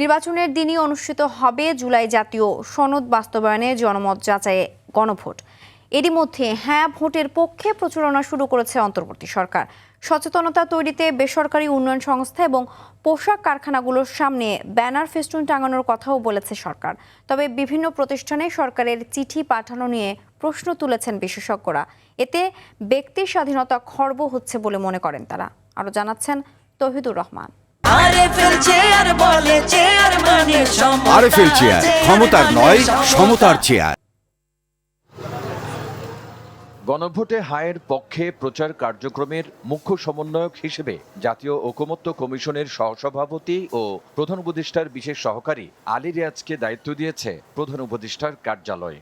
নির্বাচনের দিনই অনুষ্ঠিত হবে জুলাই জাতীয় সনদ বাস্তবায়নে জনমত যাচাইয়ে গণভোট। এরই মধ্যে হ্যাঁ ভোটের পক্ষে প্রচারণা শুরু করেছে অন্তর্বর্তী সরকার। সচেতনতা তৈরিতে বেসরকারি উন্নয়ন সংস্থা এবং পোশাক কারখানাগুলোর সামনে ব্যানার ফেস্টুন টাঙানোর কথাও বলেছে সরকার। তবে বিভিন্ন প্রতিষ্ঠানে সরকারের চিঠি পাঠানো নিয়ে প্রশ্ন তুলেছেন বিশেষজ্ঞরা। এতে ব্যক্তির স্বাধীনতা খর্ব হচ্ছে বলে মনে করেন তারা। আরও জানাচ্ছেন তৌহিদুর রহমান। আরএফএল চেয়ার, ক্ষমতার নয়, সমতার চেয়ার। গণভোটে হায়ের পক্ষে প্রচার কার্যক্রমের মুখ্য সমন্বয়ক হিসেবে জাতীয় ঐকমত্য কমিশনের সহসভাপতি ও প্রধান উপদেষ্টার বিশেষ সহকারী আলী রিয়াজকে দায়িত্ব দিয়েছে প্রধান উপদেষ্টার কার্যালয়।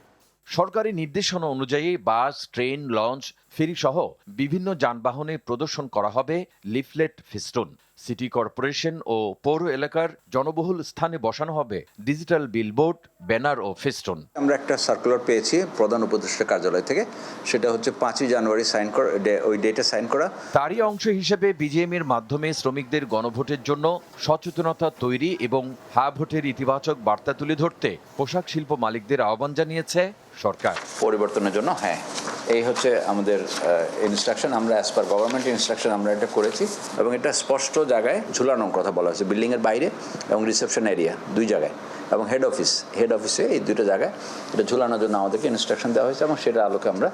সরকারি নির্দেশনা অনুযায়ী বাস, ট্রেন, লঞ্চ, ফেরি সহ বিভিন্ন যানবাহনে প্রদর্শন করা হবে লিফলেট ফেস্টুন। সিটি কর্পোরেশন ও পৌর এলাকার জনবহুল স্থানে বসানো হবে ডিজিটাল বিলবোর্ড, ব্যানার ও ফেস্টুন। আমরা একটা সার্কুলার পেয়েছি প্রধান উপদেষ্টা কার্যালয় থেকে, সেটা হচ্ছে 5ই জানুয়ারি ওই ডেটে সাইন করা। তারই অংশ হিসেবে বিজিএমের মাধ্যমে শ্রমিকদের গণভোটের জন্য সচেতনতা তৈরি এবং হ্যাঁ ভোটের ইতিবাচক বার্তা তুলে ধরতে পোশাক শিল্প মালিকদের আহ্বান জানিয়েছে সরকার। পরিবর্তনের জন্য হ্যাঁ, এই হচ্ছে আমাদের ইনস্ট্রাকশন। আমরা অ্যাজ পার গভর্নমেন্ট ইনস্ট্রাকশন আমরা এটা করেছি এবং এটা স্পষ্ট জায়গায় ঝুলানোর কথা বলা হয়েছে, বিল্ডিংয়ের বাইরে এবং রিসেপশন এরিয়া 2 জায়গায় এবং হেড অফিসে এই 2টা জায়গায় এটা ঝুলানোর জন্য আমাদেরকে ইনস্ট্রাকশন দেওয়া হয়েছে এবং সেটার আলোকে আমরা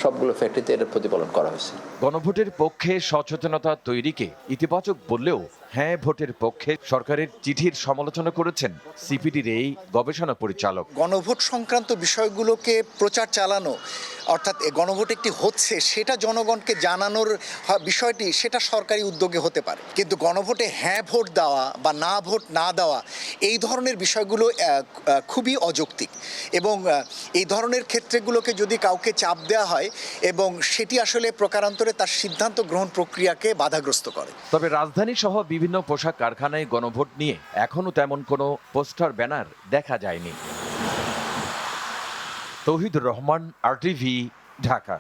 সবগুলো ফ্যাক্টরিতে এটা প্রতিপালন করা হয়েছে। গণভোটের পক্ষে সচেতনতা তৈরিকে ইতিবাচক বললেও হ্যাঁ ভোটের পক্ষে সরকারের চিঠির সমালোচনা করেছেন সিপিডির এই গবেষণা পরিচালক। গণভোট সংক্রান্ত বিষয়গুলোকে প্রচার চালানো, অর্থাৎ গণভোট একটি হচ্ছে সেটা জনগণকে জানানোর বিষয়টি, সেটা সরকারি উদ্যোগে হতে পারে, কিন্তু গণভোটে হ্যাঁ ভোট দেওয়া বা না ভোট না দেওয়া এই ধরনের বিষয়গুলো খুবই অযৌক্তিক এবং এই ধরনের ক্ষেত্রগুলোকে যদি কাউকে চাপ দেওয়া হয় এবং সেটি আসলে প্রকারান্তরে তার সিদ্ধান্ত গ্রহণ প্রক্রিয়াকে বাধাগ্রস্ত করে। তবে রাজধানী সহ বিভিন্ন পোশাক কারখানায় গণভোট নিয়ে এখনো তেমন কোনো পোস্টার, ব্যানার দেখা যায়নি। তৌহিদুর রহমান, RTV, ঢাকা।